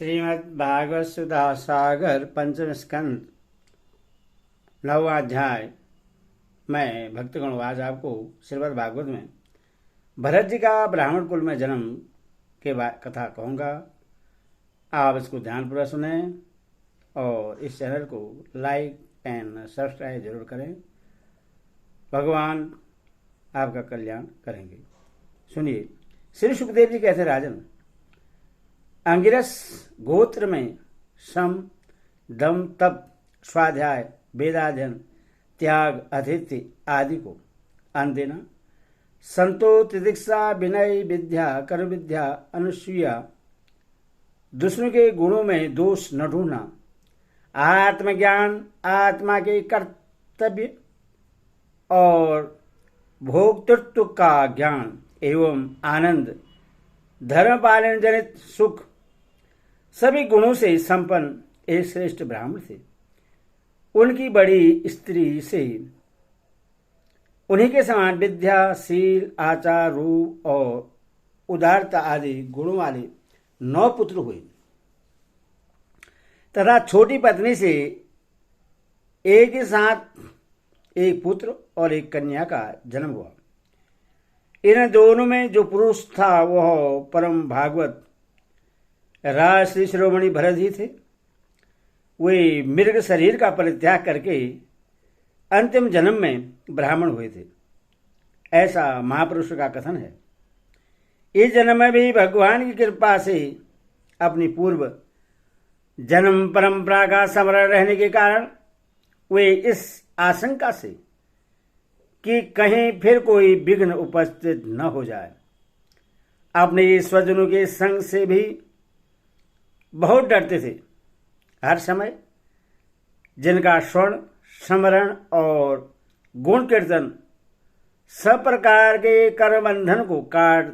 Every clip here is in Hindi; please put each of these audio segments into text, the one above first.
श्रीमद् भागवत सुधा सागर पंचम स्कंद 9वां अध्याय। मैं भक्तगण आज आपको श्रीमद् भागवत में भरत जी का ब्राह्मण कुल में जन्म के कथा कहूँगा। आप इसको ध्यानपूर्वक सुने और इस चैनल को लाइक एंड सब्सक्राइब जरूर करें। भगवान आपका कल्याण करेंगे। सुनिए। श्री सुखदेव जी कहते, राजन, अंगिरस गोत्र में सम, दम, तप, स्वाध्याय, वेदाध्ययन, त्याग, अतिथि आदि को अन्न देना, संतो, तितिक्षा, विनय, विद्या, कर्म विद्या, अनुसूया, दूसरों के गुणों में दोष न ढूंढना, आत्मज्ञान, आत्मा के कर्तव्य और भोक्तृत्व का ज्ञान एवं आनंद, धर्म पालन जनित सुख, सभी गुणों से संपन्न एक श्रेष्ठ ब्राह्मण थे। उनकी बड़ी स्त्री से उन्हीं के समान विद्या, शील, आचार, रूप और उदारता आदि गुणों वाले 9 पुत्र हुए तथा छोटी पत्नी से एक ही साथ एक पुत्र और एक कन्या का जन्म हुआ। इन दोनों में जो पुरुष था वह परम भागवत राजश्री शिरोमणि भरत ही थे। वे मृग शरीर का परित्याग करके अंतिम जन्म में ब्राह्मण हुए थे, ऐसा महापुरुष का कथन है। इस जन्म में भी भगवान की कृपा से अपनी पूर्व जन्म परंपरा का स्मरण रहने के कारण वे इस आशंका से कि कहीं फिर कोई विघ्न उपस्थित न हो जाए, अपने स्वजनों के संग से भी बहुत डरते थे। हर समय जिनका स्वर्ण, स्मरण और गुण कीर्तन सब प्रकार के कर्म बंधन को काट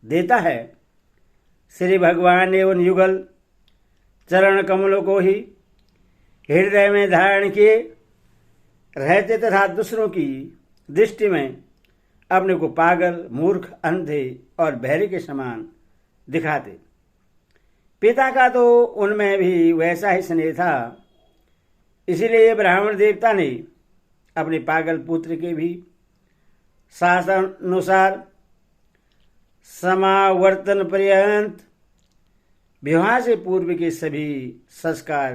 देता है, श्री भगवान ने उन युगल चरण कमलों को ही हृदय में धारण किए रहते तथा दूसरों की दृष्टि में अपने को पागल, मूर्ख, अंधे और बहरे के समान दिखाते। पिता का तो उनमें भी वैसा ही स्नेह था, इसीलिए ब्राह्मण देवता ने अपने पागल पुत्र के भी शास्त्रानुसार समावर्तन पर्यंत विवाह से पूर्व के सभी संस्कार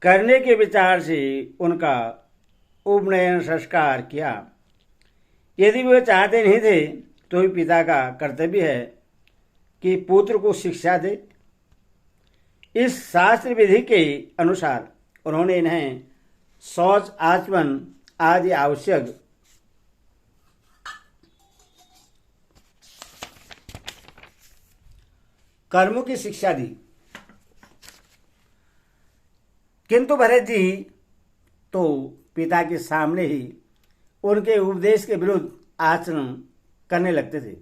करने के विचार से उनका उपनयन संस्कार किया। यदि वे चाहते नहीं थे तो भी पिता का कर्तव्य है कि पुत्र को शिक्षा दे। इस शास्त्र विधि के अनुसार उन्होंने इन्हें शौच, आचमन आदि आवश्यक कर्मों की शिक्षा दी। किंतु भरत जी तो पिता के सामने ही उनके उपदेश के विरुद्ध आचरण करने लगते थे।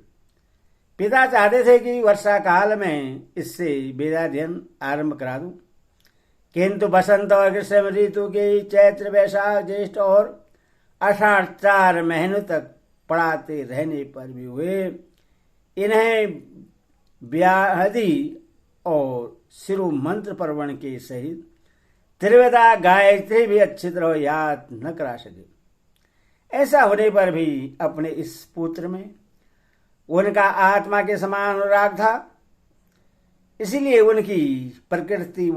पिता चाहते थे कि वर्षा काल में इससे वेदाध्ययन आरंभ करा दूं, किंतु बसंत और ग्रीष्म ऋतु के चैत्र, वैशाख, ज्येष्ठ और आषाढ़ 4 महीनों तक पढ़ाते रहने पर भी वे इन्हें व्याहति और शिरो मंत्र पर्वण के सहित त्रिवेदा गायत्री भी अच्छी तरह याद न करा सके। ऐसा होने पर भी अपने इस पुत्र में उनका आत्मा के समान अनुराग था, इसीलिए उनकी प्रकृति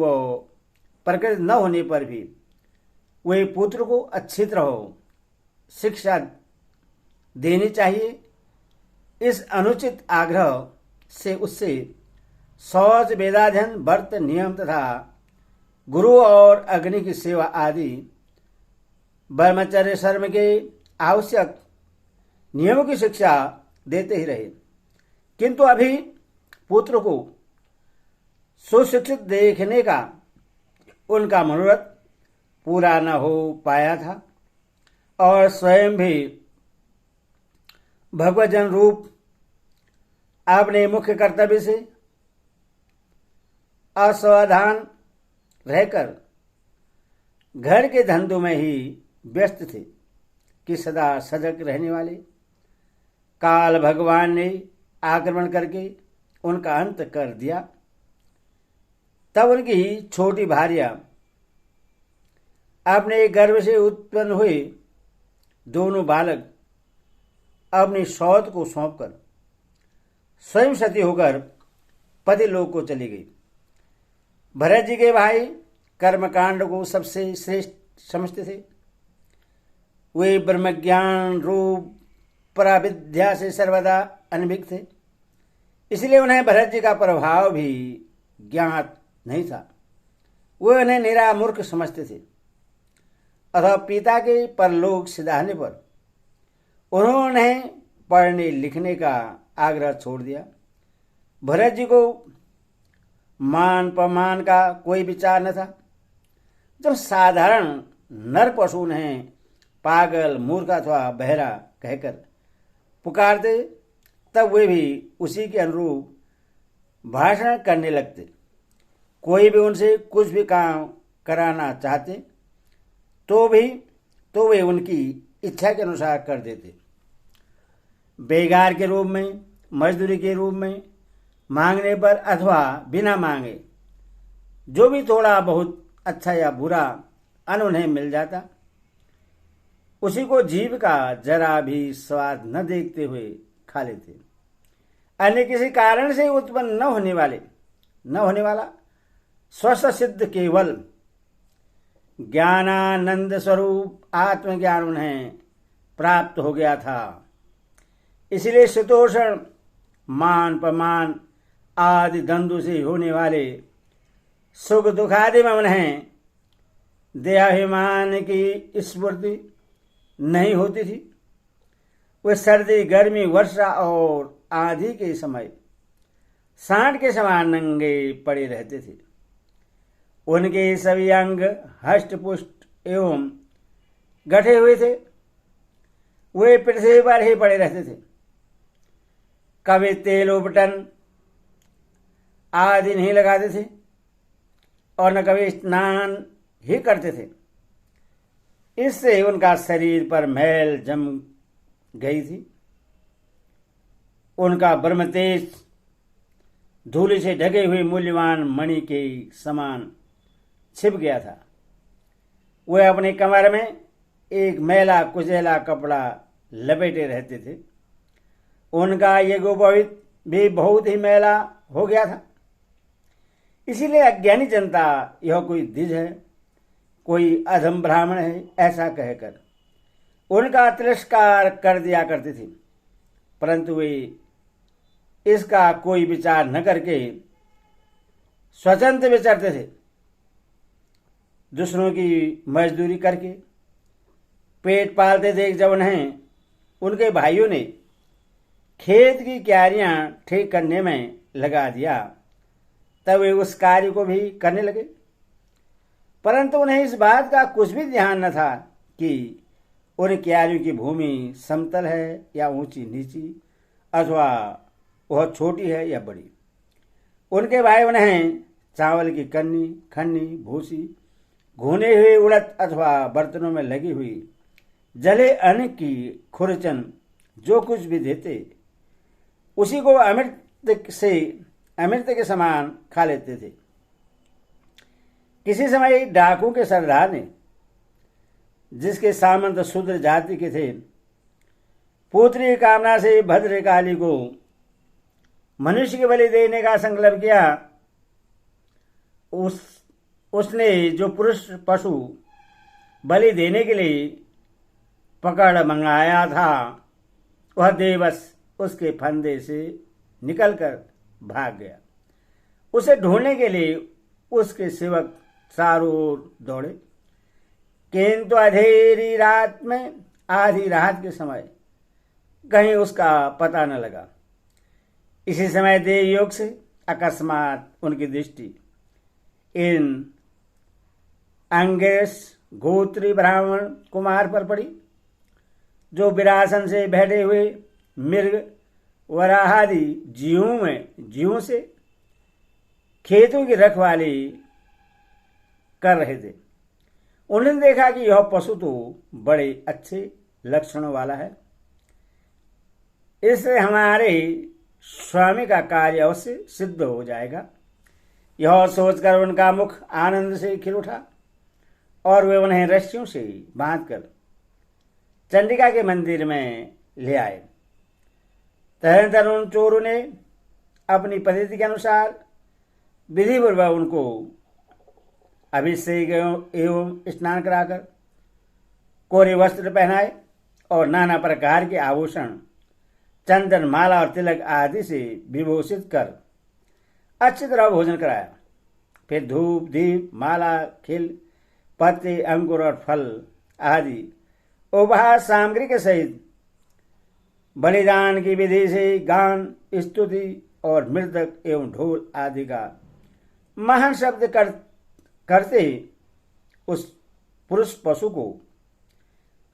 न होने पर भी वे पुत्र को अच्छी तरह शिक्षा देनी चाहिए। इस अनुचित आग्रह से उससे शौच, वेदाध्ययन, व्रत, नियम तथा गुरु और अग्नि की सेवा आदि ब्रह्मचर्य शर्म के आवश्यक नियमों की शिक्षा देते ही रहे। किंतु अभी पुत्र को सुशिक्षित देखने का उनका मनोरथ पूरा न हो पाया था और स्वयं भी भगवजन रूप अपने मुख्य कर्तव्य से असावधान रहकर घर के धंधों में ही व्यस्त थे कि सदा सजग रहने वाले काल भगवान ने आक्रमण करके उनका अंत कर दिया। तब उनकी छोटी भार्या अपने गर्भ से उत्पन्न हुए दोनों बालक अपनी सौत को सौंपकर स्वयं सती होकर पति लोक को चली गई। भरत जी के भाई कर्मकांड को सबसे श्रेष्ठ समझते थे। वे ब्रह्मज्ञान रूप पराविद्या से सर्वदा अनभिज्ञ थे, इसलिए उन्हें भरत जी का प्रभाव भी ज्ञात नहीं था। वे उन्हें निरा मूर्ख समझते थे। अतः पिता के परलोक सिधारने पर उन्होंने पढ़ने लिखने का आग्रह छोड़ दिया। भरत जी को मान पमान का कोई विचार न था। जब साधारण नर पशु उन्हें पागल मूर्ख अथवा बहरा कहकर पुकारते, तब वे भी उसी के अनुरूप भाषण करने लगते। कोई भी उनसे कुछ भी काम कराना चाहते तो वे उनकी इच्छा के अनुसार कर देते। बेगार के रूप में, मजदूरी के रूप में, मांगने पर अथवा बिना मांगे जो भी थोड़ा बहुत अच्छा या बुरा अन्न उन्हें मिल जाता, उसी को जीभ का जरा भी स्वाद न देखते हुए खा लेते। अन्य किसी कारण से उत्पन्न न होने वाला स्वस्थ सिद्ध केवल ज्ञानानंद स्वरूप आत्मज्ञान उन्हें प्राप्त हो गया था। इसलिए शीतोषण, मान पमान आदि द्वंद्व से होने वाले सुख दुखादि में उन्हें देहाभिमान की स्फूर्ति नहीं होती थी। वे सर्दी, गर्मी, वर्षा और आंधी के समय सांड के समान नंगे पड़े रहते थे। उनके सभी अंग हष्ट पुष्ट एवं गठे हुए थे। वे पृथ्वी पर ही पड़े रहते थे। कभी तेल उपटन आदि नहीं लगाते थे और न कभी स्नान ही करते थे। इससे उनका शरीर पर मैल जम गई थी। उनका ब्रह्म तेज धूलि से ढके हुए मूल्यवान मणि के समान छिप गया था। वे अपने कमर में एक मैला कुचैला कपड़ा लपेटे रहते थे। उनका ये गोपवित भी बहुत ही मैला हो गया था। इसीलिए अज्ञानी जनता यह कोई द्विज है, कोई अधम ब्राह्मण है, ऐसा कहकर उनका तिरस्कार कर दिया करते थे। परंतु वे इसका कोई विचार न करके स्वतंत्र विचरते थे। दूसरों की मजदूरी करके पेट पालते देख जब उन्हें उनके भाइयों ने खेत की क्यारियां ठीक करने में लगा दिया, तब वे उस कार्य को भी करने लगे। परंतु उन्हें इस बात का कुछ भी ध्यान न था कि उन क्यारियों की भूमि समतल है या ऊंची नीची, अथवा वह छोटी है या बड़ी। उनके भाई उन्हें चावल की कन्नी, खन्नी, भूसी, घुने हुए उड़द अथवा बर्तनों में लगी हुई जले अन्न की खुरचन जो कुछ भी देते, उसी को अमृत के समान खा लेते थे। किसी समय डाकू के सरदार ने, जिसके सामंत शूद्र जाति के थे, पुत्री कामना से भद्रकाली को मनुष्य की बलि देने का संकल्प किया। उसने जो पुरुष पशु बलि देने के लिए पकड़ मंगाया था, वह देवस उसके फंदे से निकलकर भाग गया। उसे ढूंढने के लिए उसके सेवक चारों ओर दौड़े, किंतु अंधेरी रात में आधी रात के समय कहीं उसका पता न लगा। इसी समय देव योग से अकस्मात उनकी दृष्टि इन अंगेश गोत्री ब्राह्मण कुमार पर पड़ी, जो विरासन से बैठे हुए मृग वराहादि जीवों से खेतों की रखवाली कर रहे थे। उन्होंने देखा कि यह पशु तो बड़े अच्छे लक्षणों वाला है, इससे हमारे स्वामी का कार्य अवश्य सिद्ध हो जाएगा। यह सोचकर उनका मुख आनंद से खिल उठा और वे उन्हें रस्सियों से बांधकर चंडिका के मंदिर में ले आए। तदनंतर उन चोरों ने अपनी पद्धति के अनुसार विधिपूर्वक उनको अभिषेक एवं स्नान कराकर कोरे वस्त्र पहनाए और नाना प्रकार के आभूषण, चंदन, माला और तिलक आदि से विभूषित कर अच्छी तरह भोजन कराया। फिर धूप, दीप, माला, खिल, पत्ते, अंकुर और फल आदि उपहास सामग्री के सहित बलिदान की विधि से गान, स्तुति और मृदक एवं ढोल आदि का महान शब्द करते ही उस पुरुष पशु को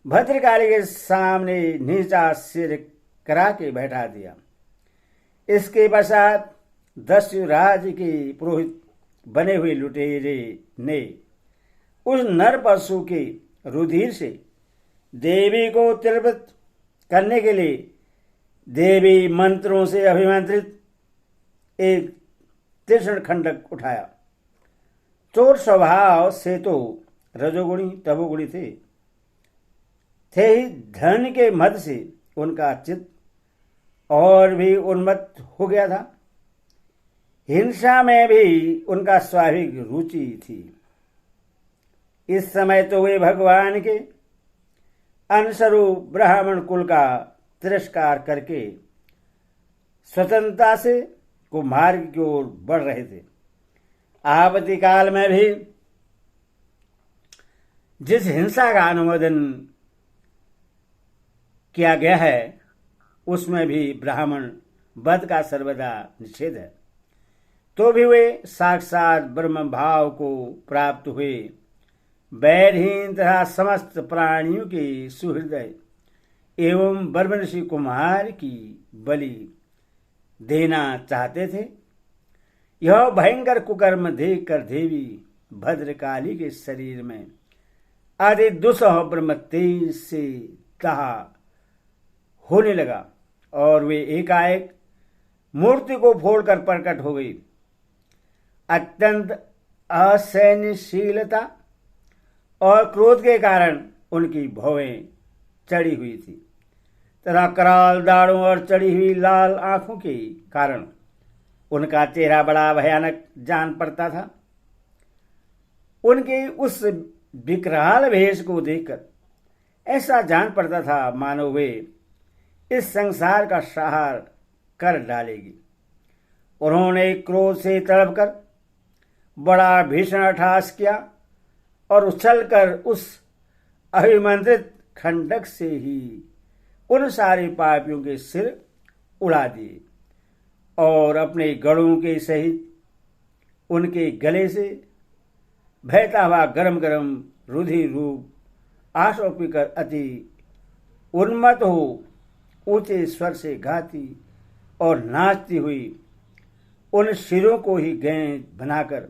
भद्रकाली के सामने नीचा सिर करा के बैठा दिया। इसके पश्चात दस्युराज के पुरोहित बने हुए लुटेरे ने उस नर पशु के रुधिर से देवी को तृप्त करने के लिए देवी मंत्रों से अभिमंत्रित एक तीक्ष्ण खंडक उठाया। चोर स्वभाव से तो रजोगुणी तमोगुणी थे ही धन के मद से उनका चित्त और भी उन्मत्त हो गया था। हिंसा में भी उनका स्वाभाविक रुचि थी। इस समय तो वे भगवान के अनुस्वरूप ब्राह्मण कुल का तिरस्कार करके स्वतंत्रता से कुमार्ग की ओर बढ़ रहे थे। आपत्ति काल में भी जिस हिंसा का अनुमोदन किया गया है उसमें भी ब्राह्मण वध का सर्वदा निषेध है। तो भी वे साक्षात ब्रह्म भाव को प्राप्त हुए बैरहीन तथा समस्त प्राणियों के सुहृदय एवं ब्रह्मर्षि कुमार की बलि देना चाहते थे। यह भयंकर कुकर्म देखकर देवी भद्रकाली के शरीर में आदि दुसह ब्रह्म तेज से दाह होने लगा और वे एकाएक मूर्ति को फोड़कर प्रकट हो गई। अत्यंत असहनशीलता और क्रोध के कारण उनकी भौहें चढ़ी हुई थी तथा कराल दाढ़ों और चढ़ी हुई लाल आंखों के कारण उनका चेहरा बड़ा भयानक जान पड़ता था। उनके उस विकराल भेष को देखकर ऐसा जान पड़ता था मानो वे इस संसार का संहार कर डालेगी। उन्होंने क्रोध से तड़पकर बड़ा भीषण अट्टहास किया और उछलकर उस अभिमंत्रित खंडक से ही उन सारे पापियों के सिर उड़ा दिए और अपने गढ़ों के सहित उनके गले से बहता हुआ गरम गरम रुधिर रूप आंसू पीकर अति उन्मत्त हो ऊंचे स्वर से गाती और नाचती हुई उन सिरों को ही गेंद बनाकर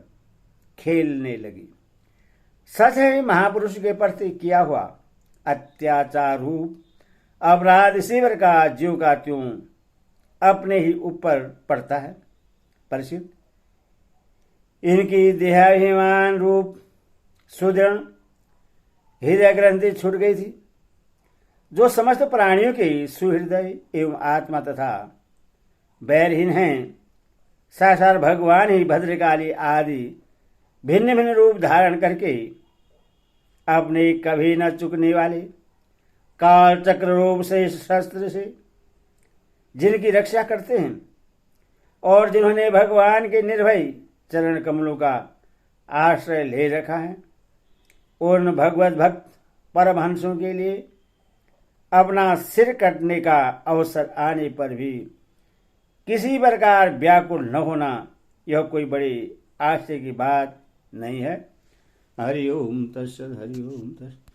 खेलने लगी। सच है, महापुरुष के प्रति किया हुआ अत्याचार रूप अपराध इसी प्रकार ज्यों का त्यों अपने ही ऊपर पड़ता है। परिचित, इनकी देहाभिमान रूप सुदृढ़ हृदय ग्रंथि छूट गई थी, जो समस्त प्राणियों के सुहृदय एवं आत्मा तथा बैरहीन हैं। साक्षात भगवान ही भद्रकाली आदि भिन्न भिन्न रूप धारण करके अपने कभी न चुकने वाले काल चक्र रूप से शस्त्र से जिनकी रक्षा करते हैं और जिन्होंने भगवान के निर्भय चरण कमलों का आश्रय ले रखा है, उन भगवत भक्त परमहंसों के लिए अपना सिर कटने का अवसर आने पर भी किसी प्रकार व्याकुल न होना, यह कोई बड़ी आश्चर्य की बात नहीं है। हरि ओम तत्सत, हरि ओम तत्सत।